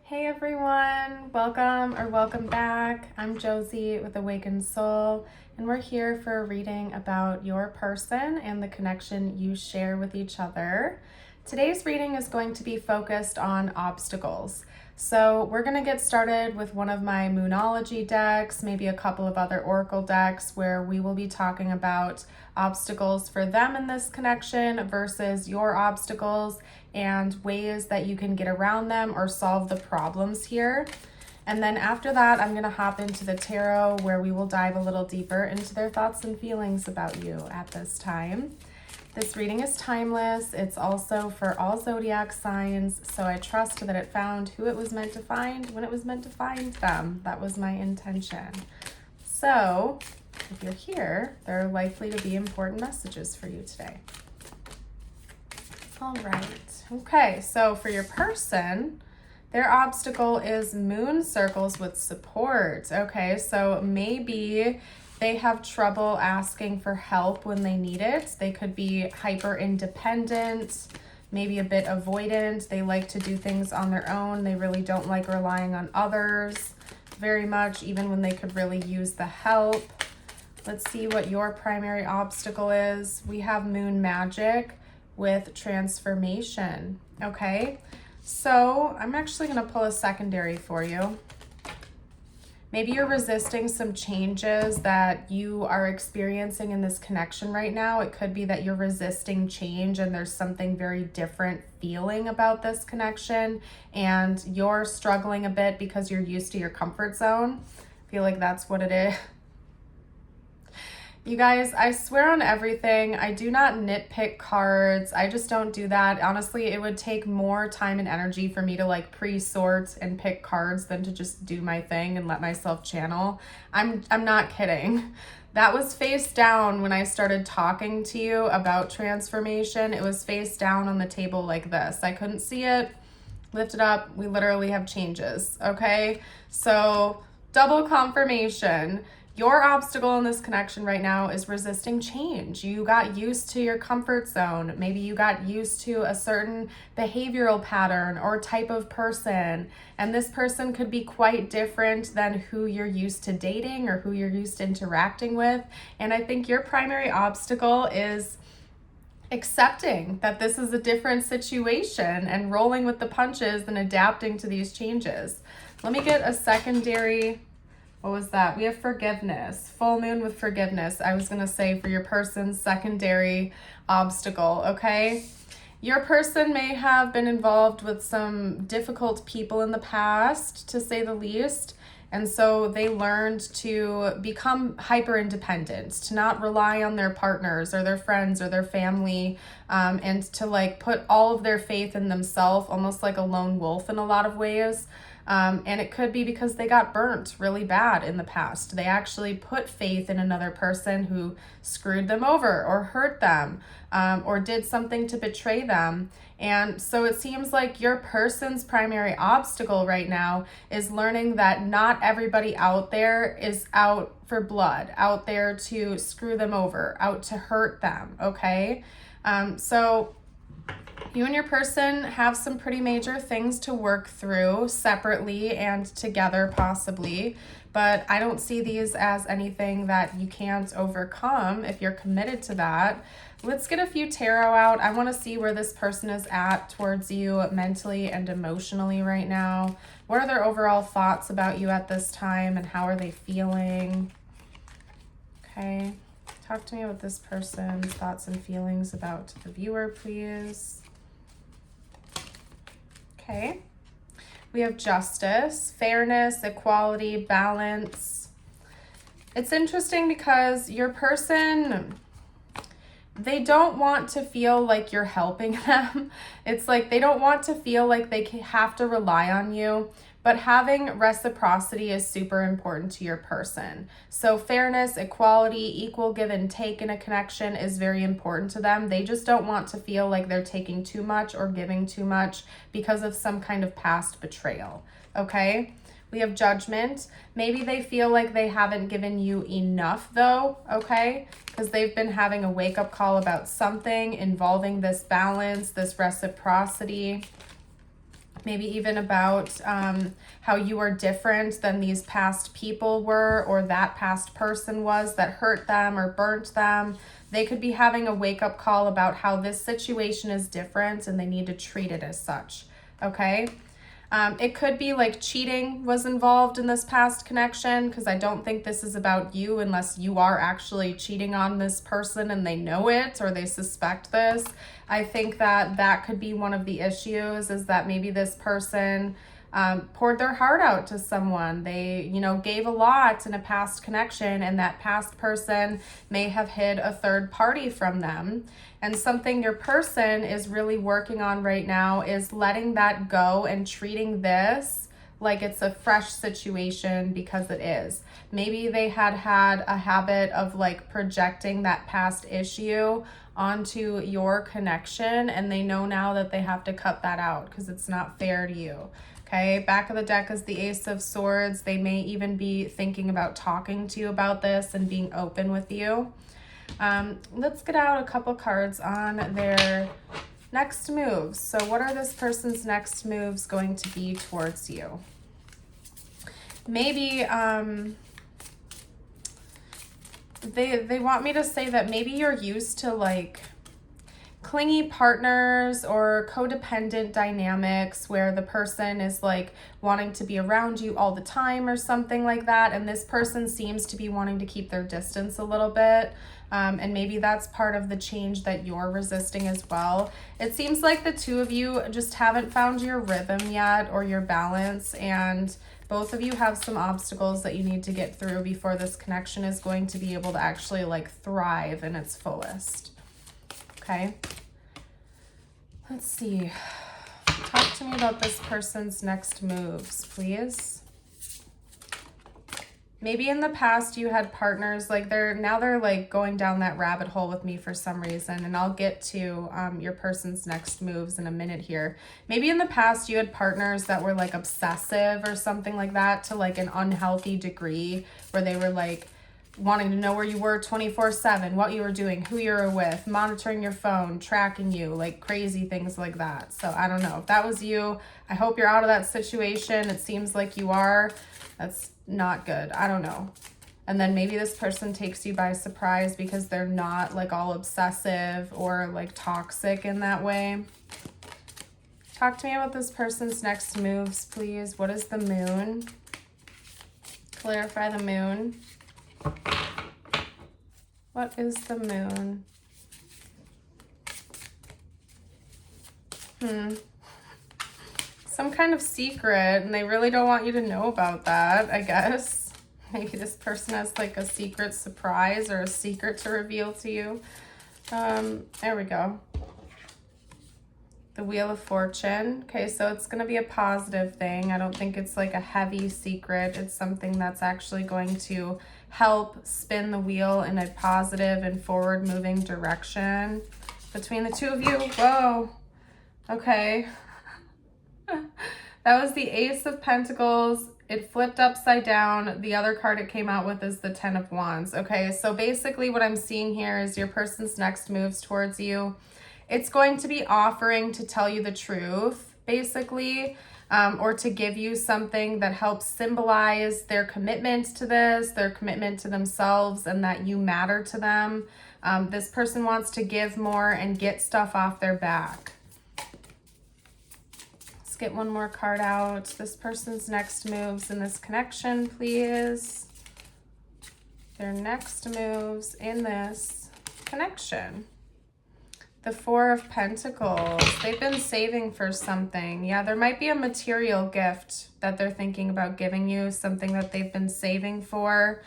Hey everyone, welcome back. I'm Josie with Awakened Soul, and we're here for a reading about your person and the connection you share with each other. Today's reading is going to be focused on obstacles. So we're going to get started with one of my Moonology decks, maybe a couple of other Oracle decks, where we will be talking about obstacles for them in this connection versus your obstacles and ways that you can get around them or solve the problems here. And then after that, I'm going to hop into the tarot where we will dive a little deeper into their thoughts and feelings about you at this time. This reading is timeless. It's also for all zodiac signs, so I trust that it found who it was meant to find when it was meant to find them. That was my intention. So, if you're here, there are likely to be important messages for you today. All right. Okay, so for your person, their obstacle is moon circles with support. Okay, so maybe they have trouble asking for help when they need it. They could be hyper independent, maybe a bit avoidant. They like to do things on their own. They really don't like relying on others very much, even when they could really use the help. Let's see what your primary obstacle is. We have moon magic with transformation. Okay, so I'm actually going to pull a secondary for you. Maybe you're resisting some changes that you are experiencing in this connection right now. It could be that you're resisting change and there's something very different feeling about this connection and you're struggling a bit because you're used to your comfort zone. I feel like that's what it is. You guys, I swear on everything, I do not nitpick cards. I just don't do that. Honestly, it would take more time and energy for me to like pre-sort and pick cards than to just do my thing and let myself channel. I'm not kidding. That was face down when I started talking to you about transformation. It was face down on the table like this. I couldn't see it. Lift it up. We literally have changes, okay? So double confirmation. Your obstacle in this connection right now is resisting change. You got used to your comfort zone. Maybe you got used to a certain behavioral pattern or type of person. And this person could be quite different than who you're used to dating or who you're used to interacting with. And I think your primary obstacle is accepting that this is a different situation and rolling with the punches and adapting to these changes. Let me get a secondary. What was that? We have forgiveness. Full moon with forgiveness. I was going to say for your person's secondary obstacle, okay? Your person may have been involved with some difficult people in the past, to say the least. And so they learned to become hyper independent, to not rely on their partners or their friends or their family, and to like put all of their faith in themselves, almost like a lone wolf in a lot of ways. And it could be because they got burnt really bad in the past. They actually put faith in another person who screwed them over or hurt them, or did something to betray them. And so it seems like your person's primary obstacle right now is learning that not everybody out there is out for blood, out there to screw them over, out to hurt them, okay? So you and your person have some pretty major things to work through separately and together possibly, but I don't see these as anything that you can't overcome if you're committed to that. Let's get a few tarot out. I want to see where this person is at towards you mentally and emotionally right now. What are their overall thoughts about you at this time and how are they feeling? Okay, talk to me about this person's thoughts and feelings about the viewer, please. Okay, we have justice, fairness, equality, balance. It's interesting because your person, they don't want to feel like you're helping them. It's like they don't want to feel like they have to rely on you, but having reciprocity is super important to your person. So fairness, equality, equal give and take in a connection is very important to them. They just don't want to feel like they're taking too much or giving too much because of some kind of past betrayal, okay? We have judgment. Maybe they feel like they haven't given you enough though, okay? Because they've been having a wake-up call about something involving this balance, this reciprocity. maybe even about how you are different than these past people were, or that past person was that hurt them or burnt them. They could be having a wake-up call about how this situation is different and they need to treat it as such, okay? It could be like cheating was involved in this past connection, because I don't think this is about you unless you are actually cheating on this person and they know it or they suspect this. I think that that could be one of the issues, is that maybe this person poured their heart out to someone. They, gave a lot in a past connection, and that past person may have hid a third party from them. And something your person is really working on right now is letting that go and treating this like it's a fresh situation, because it is. Maybe they had a habit of like projecting that past issue onto your connection, and they know now that they have to cut that out because it's not fair to you. Okay, back of the deck is the Ace of Swords. They may even be thinking about talking to you about this and being open with you. Let's get out a couple cards on their next moves. So what are this person's next moves going to be towards you? Maybe they want me to say that maybe you're used to like clingy partners or codependent dynamics where the person is like wanting to be around you all the time or something like that, and this person seems to be wanting to keep their distance a little bit. And maybe that's part of the change that you're resisting as well. It seems like the two of you just haven't found your rhythm yet or your balance, and both of you have some obstacles that you need to get through before this connection is going to be able to actually like thrive in its fullest. Okay, let's see. Talk to me about this person's next moves, please. Maybe in the past you had partners, like they're like going down that rabbit hole with me for some reason, and I'll get to your person's next moves in a minute here. Maybe in the past you had partners that were like obsessive or something like that, to like an unhealthy degree, where they were like wanting to know where you were 24/7, what you were doing, who you were with, monitoring your phone, tracking you, like crazy things like that. So I don't know if that was you. I hope you're out of that situation. It seems like you are. That's not good. I don't know. And then maybe this person takes you by surprise because they're not like all obsessive or like toxic in that way. Talk to me about this person's next moves, please. What is the moon? Clarify the moon. What is the moon? Some kind of secret, and they really don't want you to know about that, I guess. Maybe this person has like a secret surprise or a secret to reveal to you. There we go. The Wheel of Fortune. Okay, so it's going to be a positive thing. I don't think it's like a heavy secret. It's something that's actually going to help spin the wheel in a positive and forward moving direction between the two of you. Whoa. Okay. That was the Ace of Pentacles. It flipped upside down. The other card it came out with is the Ten of Wands. Okay, so basically what I'm seeing here is your person's next moves towards you. It's going to be offering to tell you the truth, basically, or to give you something that helps symbolize their commitment to this, their commitment to themselves, and that you matter to them. This person wants to give more and get stuff off their back. Let's get one more card out. This person's next moves in this connection, please. Their next moves in this connection. The Four of Pentacles. They've been saving for something. Yeah, there might be a material gift that they're thinking about giving you, something that they've been saving for.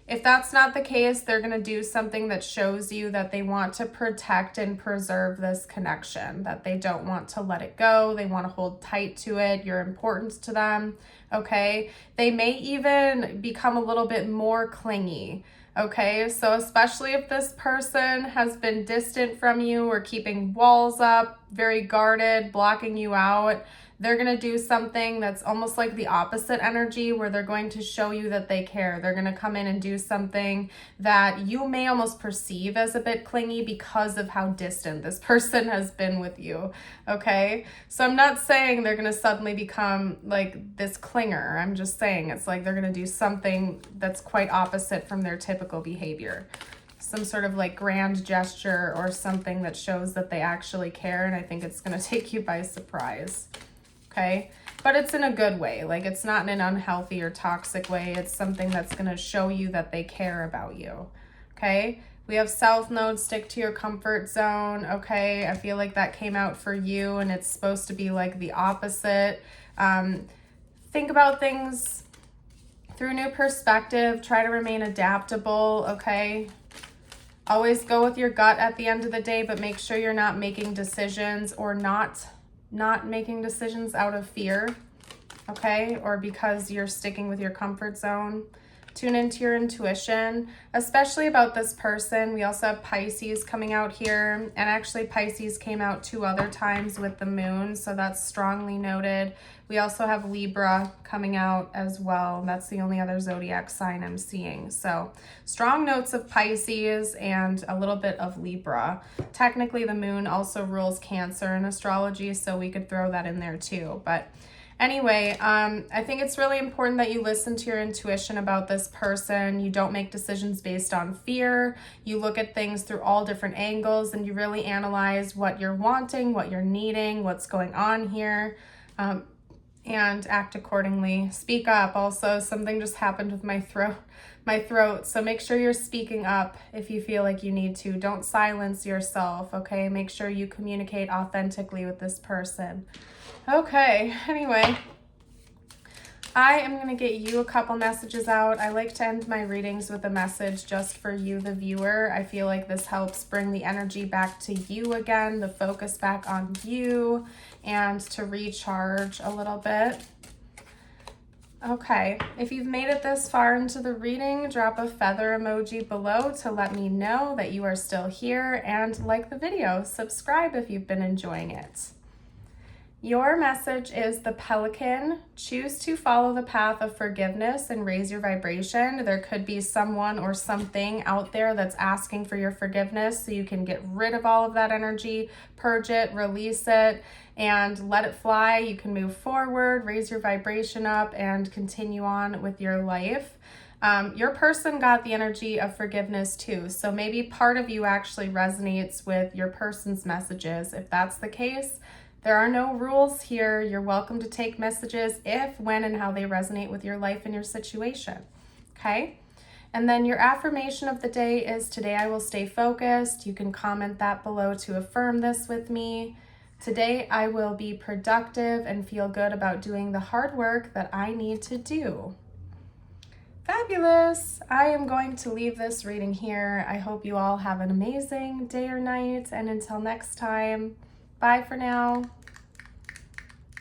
If that's not the case, they're going to do something that shows you that they want to protect and preserve this connection, that they don't want to let it go. They want to hold tight to it. You're important to them, okay? They may even become a little bit more clingy, okay? So especially if this person has been distant from you or keeping walls up, very guarded, blocking you out, they're going to do something that's almost like the opposite energy, where they're going to show you that they care. They're going to come in and do something that you may almost perceive as a bit clingy because of how distant this person has been with you. Okay? So I'm not saying they're going to suddenly become like this clinger. I'm just saying it's like they're going to do something that's quite opposite from their typical behavior. Some sort of like grand gesture or something that shows that they actually care, and I think it's going to take you by surprise. Okay? But it's in a good way. Like, it's not in an unhealthy or toxic way. It's something that's going to show you that they care about you. Okay? We have South Node, stick to your comfort zone. Okay? I feel like that came out for you, and it's supposed to be like the opposite. Think about things through a new perspective. Try to remain adaptable. Okay? Always go with your gut at the end of the day, but make sure you're not making decisions or not making decisions out of fear, okay? Or because you're sticking with your comfort zone. Tune into your intuition, especially about this person. We also have Pisces coming out here, and actually Pisces came out 2 other times with the moon, so that's strongly noted. We also have Libra coming out as well. That's the only other zodiac sign I'm seeing. So strong notes of Pisces and a little bit of Libra. Technically, the moon also rules Cancer in astrology, so we could throw that in there too. But anyway, I think it's really important that you listen to your intuition about this person. You don't make decisions based on fear. You look at things through all different angles, and you really analyze what you're wanting, what you're needing, what's going on here, and act accordingly. Speak up. Also, something just happened with my throat. So make sure you're speaking up if you feel like you need to. Don't silence yourself, okay? Make sure you communicate authentically with this person. Okay, anyway, I am going to get you a couple messages out. I like to end my readings with a message just for you, the viewer. I feel like this helps bring the energy back to you again, the focus back on you, and to recharge a little bit. Okay, if you've made it this far into the reading, drop a feather emoji below to let me know that you are still here, and like the video. Subscribe if you've been enjoying it. Your message is the Pelican. Choose to follow the path of forgiveness and raise your vibration. There could be someone or something out there that's asking for your forgiveness, so you can get rid of all of that energy, purge it, release it, and let it fly. You can move forward, raise your vibration up, and continue on with your life. Your person got the energy of forgiveness too, so maybe part of you actually resonates with your person's messages. If that's the case, there are no rules here. You're welcome to take messages if, when, and how they resonate with your life and your situation, okay? And then your affirmation of the day is, today I will stay focused. You can comment that below to affirm this with me. Today I will be productive and feel good about doing the hard work that I need to do. Fabulous. I am going to leave this reading here. I hope you all have an amazing day or night, and until next time, bye for now.